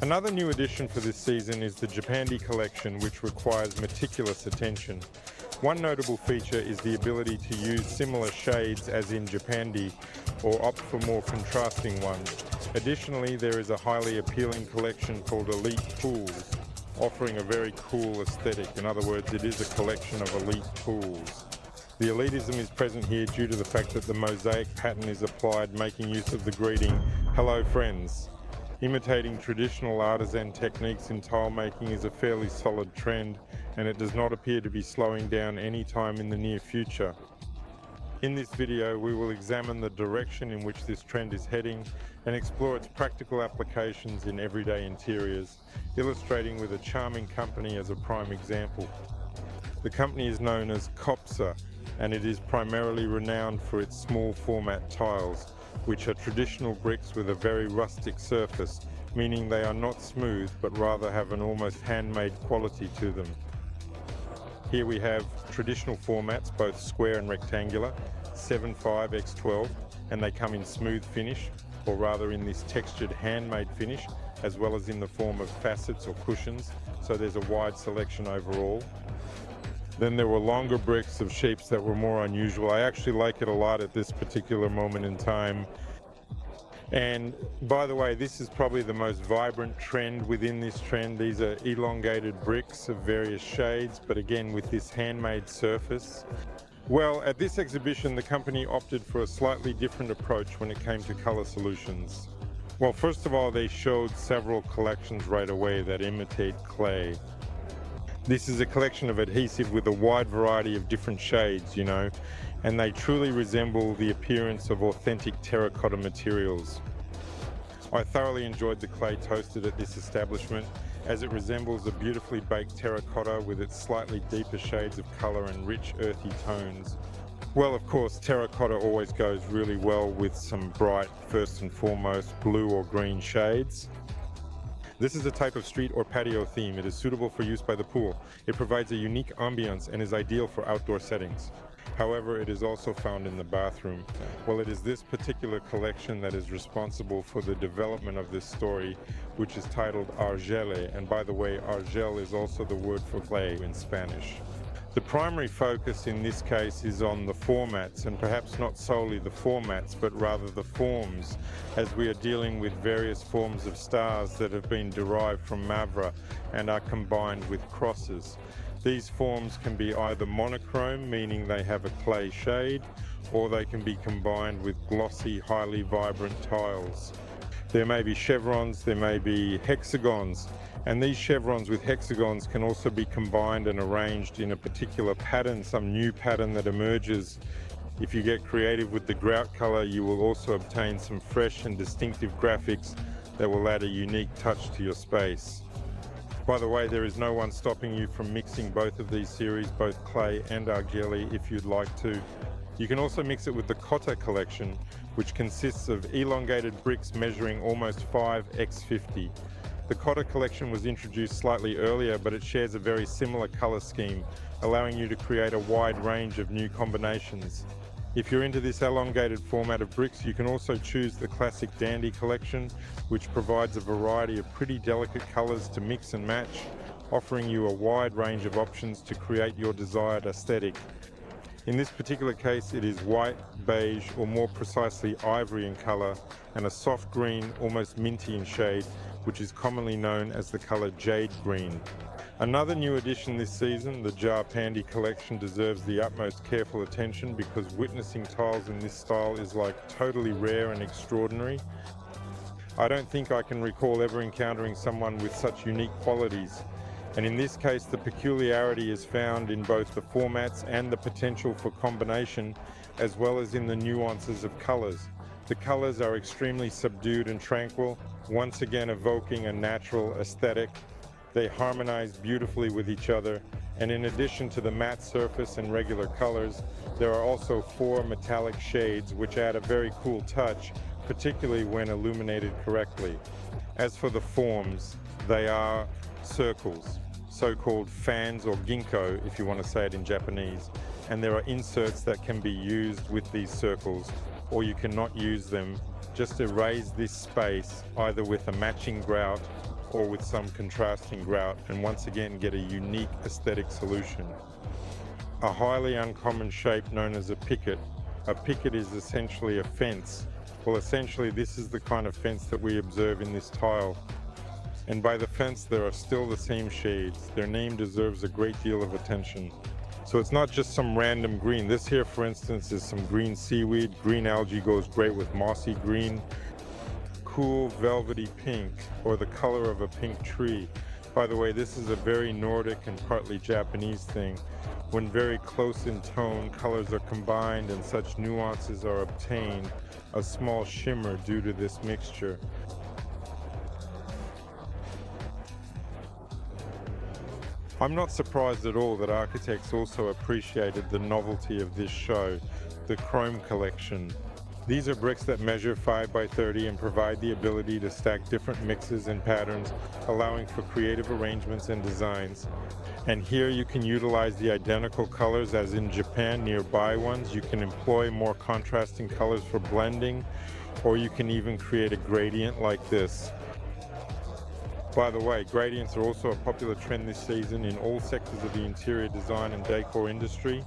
Another new addition for this season is the Japandi collection, which requires meticulous attention. One notable feature is the ability to use similar shades as in Japandi or opt for more contrasting ones. Additionally, there is a highly appealing collection called Elite Pools, offering a very cool aesthetic. In other words, it is a collection of elite pools. The elitism is present here due to the fact that the mosaic pattern is applied, making use of the greeting, "Hello friends." Imitating traditional artisan techniques in tile making is a fairly solid trend, and it does not appear to be slowing down anytime in the near future. In this video, we will examine the direction in which this trend is heading and explore its practical applications in everyday interiors, illustrating with a charming company as a prime example. The company is known as Cobsa, and it is primarily renowned for its small format tiles, which are traditional bricks with a very rustic surface, meaning they are not smooth but rather have an almost handmade quality to them. Here we have traditional formats, both square and rectangular, 7.5 x 12, and they come in smooth finish, or rather in this textured handmade finish, as well as in the form of facets or cushions, so there's a wide selection overall. Then there were longer bricks of shapes that were more unusual. I actually like it a lot at this particular moment in time. And by the way, this is probably the most vibrant trend within this trend. These are elongated bricks of various shades, but again with this handmade surface. Well, at this exhibition, the company opted for a slightly different approach when it came to color solutions. Well, first of all, they showed several collections right away that imitate clay. This is a collection of adhesive with a wide variety of different shades, and they truly resemble the appearance of authentic terracotta materials. I thoroughly enjoyed the clay toasted at this establishment, as it resembles a beautifully baked terracotta with its slightly deeper shades of color and rich earthy tones. Well, of course, terracotta always goes really well with some bright, first and foremost, blue or green shades. This is a type of street or patio theme. It is suitable for use by the pool. It provides a unique ambiance and is ideal for outdoor settings. However, it is also found in the bathroom. Well, it is this particular collection that is responsible for the development of this story, which is titled Argel, and by the way, Argel is also the word for clay in Spanish. The primary focus in this case is on the formats, and perhaps not solely the formats, but rather the forms, as we are dealing with various forms of stars that have been derived from Mavra and are combined with crosses. These forms can be either monochrome, meaning they have a clay shade, or they can be combined with glossy, highly vibrant tiles. There may be chevrons, there may be hexagons, and these chevrons with hexagons can also be combined and arranged in a particular pattern, some new pattern that emerges. If you get creative with the grout color, you will also obtain some fresh and distinctive graphics that will add a unique touch to your space. By the way, there is no one stopping you from mixing both of these series, both clay and argeli, if you'd like to. You can also mix it with the Cotta collection, which consists of elongated bricks measuring almost 5 x 50. The Cotta collection was introduced slightly earlier, but it shares a very similar color scheme, allowing you to create a wide range of new combinations. If you're into this elongated format of bricks, you can also choose the classic Dandy collection, which provides a variety of pretty delicate colors to mix and match, offering you a wide range of options to create your desired aesthetic. In this particular case, it is white, beige, or more precisely ivory in color, and a soft green, almost minty in shade, which is commonly known as the color jade green. Another new addition this season, the Jarpan collection, deserves the utmost careful attention because witnessing tiles in this style is like totally rare and extraordinary. I don't think I can recall ever encountering someone with such unique qualities. And in this case, the peculiarity is found in both the formats and the potential for combination, as well as in the nuances of colors. The colors are extremely subdued and tranquil, once again evoking a natural aesthetic. They harmonize beautifully with each other, and in addition to the matte surface and regular colors, there are also 4 metallic shades which add a very cool touch, particularly when illuminated correctly. As for the forms, they are circles, so-called fans or ginkgo if you want to say it in Japanese, and there are inserts that can be used with these circles, or you cannot use them. Just erase this space either with a matching grout or with some contrasting grout, and once again get a unique aesthetic solution. A highly uncommon shape known as a picket. A picket is essentially a fence. Well, essentially this is the kind of fence that we observe in this tile. And by the fence there are still the same shades. Their name deserves a great deal of attention. So it's not just some random green. This here, for instance, is some green seaweed. Green algae goes great with mossy green. Cool velvety pink, or the color of a pink tree. By the way, this is a very Nordic and partly Japanese thing. When very close in tone, colors are combined and such nuances are obtained, a small shimmer due to this mixture. I'm not surprised at all that architects also appreciated the novelty of this show, the chrome collection. These are bricks that measure 5 by 30 and provide the ability to stack different mixes and patterns, allowing for creative arrangements and designs. And here you can utilize the identical colors as in Japan, nearby ones. You can employ more contrasting colors for blending, or you can even create a gradient like this. By the way, gradients are also a popular trend this season in all sectors of the interior design and decor industry.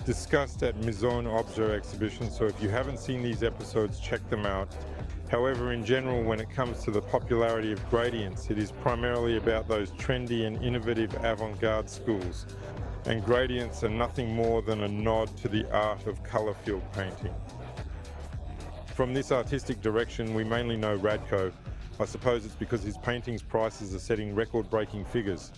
Discussed at Maison Objet exhibition, so if you haven't seen these episodes, check them out. However, in general, when it comes to the popularity of gradients, it is primarily about those trendy and innovative avant-garde schools. And gradients are nothing more than a nod to the art of color field painting. From this artistic direction, we mainly know Radco. I suppose it's because his paintings' prices are setting record-breaking figures.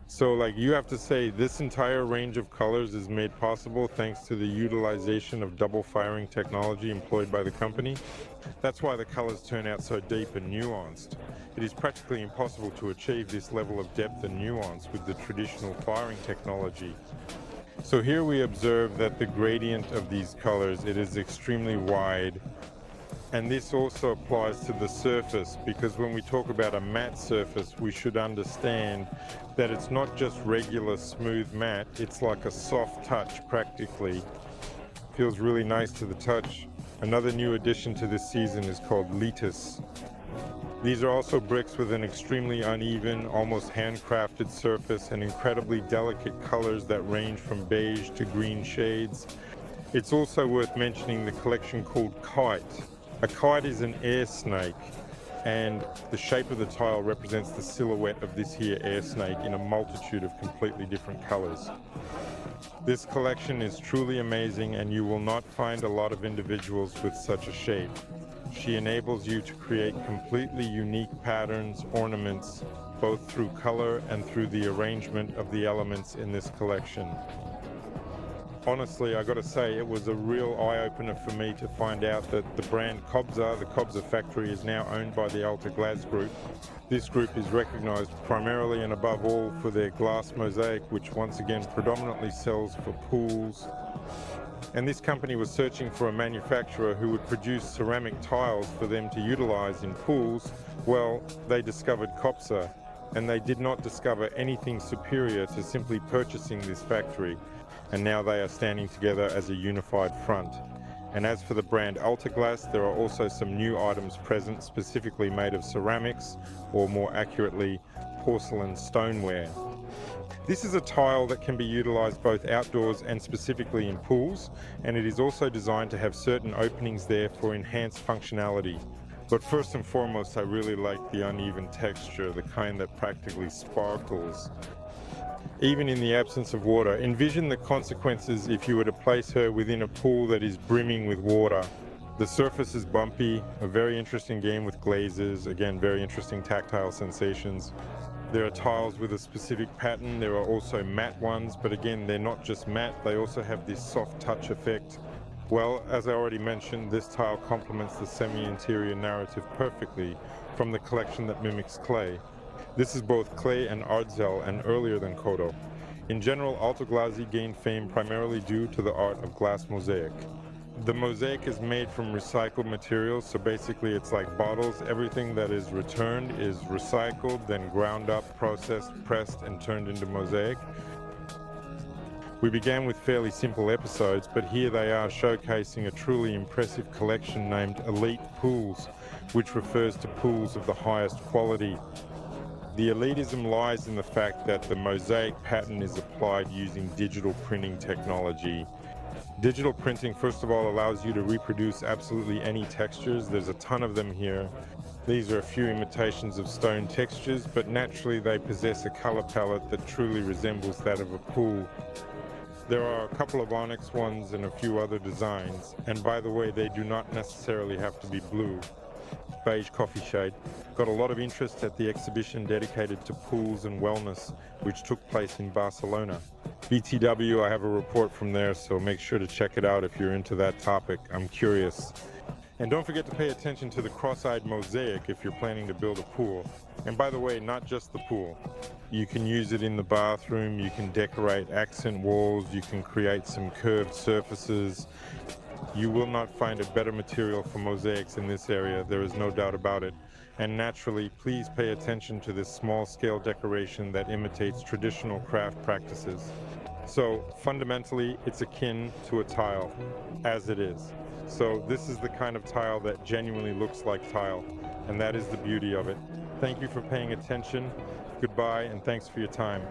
So you have to say this entire range of colors is made possible thanks to the utilization of double firing technology employed by the company. That's why the colors turn out so deep and nuanced. It is practically impossible to achieve this level of depth and nuance with the traditional firing technology. So here we observe that the gradient of these colors, it is extremely wide. And this also applies to the surface, because when we talk about a matte surface, we should understand that it's not just regular smooth matte, it's like a soft touch practically. Feels really nice to the touch. Another new addition to this season is called Litis. These are also bricks with an extremely uneven, almost handcrafted surface and incredibly delicate colors that range from beige to green shades. It's also worth mentioning the collection called Kite. A kite is an air snake, and the shape of the tile represents the silhouette of this here air snake in a multitude of completely different colors. This collection is truly amazing, and you will not find a lot of individuals with such a shape. She enables you to create completely unique patterns, ornaments, both through color and through the arrangement of the elements in this collection. Honestly, I gotta say, it was a real eye-opener for me to find out that the brand Cobsa, the Cobsa factory, is now owned by the Alttoglas group. This group is recognized primarily and above all for their glass mosaic, which once again predominantly sells for pools. And this company was searching for a manufacturer who would produce ceramic tiles for them to utilize in pools. Well, they discovered Cobsa, and they did not discover anything superior to simply purchasing this factory. And now they are standing together as a unified front. And as for the brand Alttoglas, there are also some new items present, specifically made of ceramics, or more accurately, porcelain stoneware. This is a tile that can be utilized both outdoors and specifically in pools, and it is also designed to have certain openings there for enhanced functionality. But first and foremost, I really like the uneven texture, the kind that practically sparkles. Even in the absence of water, envision the consequences if you were to place her within a pool that is brimming with water. The surface is bumpy, a very interesting game with glazes, again very interesting tactile sensations. There are tiles with a specific pattern, there are also matte ones, but again they're not just matte, they also have this soft touch effect. Well, as I already mentioned, this tile complements the semi-interior narrative perfectly from the collection that mimics clay. This is both clay and Arel, and earlier than Kodo. In general, Alttoglas gained fame primarily due to the art of glass mosaic. The mosaic is made from recycled materials, so basically it's like bottles. Everything that is returned is recycled, then ground up, processed, pressed, and turned into mosaic. We began with fairly simple episodes, but here they are showcasing a truly impressive collection named Elite Pools, which refers to pools of the highest quality. The elitism lies in the fact that the mosaic pattern is applied using digital printing technology. Digital printing, first of all, allows you to reproduce absolutely any textures. There's a ton of them here. These are a few imitations of stone textures, but naturally they possess a color palette that truly resembles that of a pool. There are a couple of onyx ones and a few other designs, and by the way, they do not necessarily have to be blue. Beige coffee shade. Got a lot of interest at the exhibition dedicated to pools and wellness, which took place in Barcelona. BTW, I have a report from there, so make sure to check it out if you're into that topic. I'm curious. And don't forget to pay attention to the cross-eyed mosaic if you're planning to build a pool. And by the way, not just the pool. You can use it in the bathroom, you can decorate accent walls, you can create some curved surfaces. You will not find a better material for mosaics in this area, there is no doubt about it. And naturally, please pay attention to this small-scale decoration that imitates traditional craft practices. So fundamentally, it's akin to a tile, as it is. So this is the kind of tile that genuinely looks like tile, and that is the beauty of it. Thank you for paying attention. Goodbye, and thanks for your time.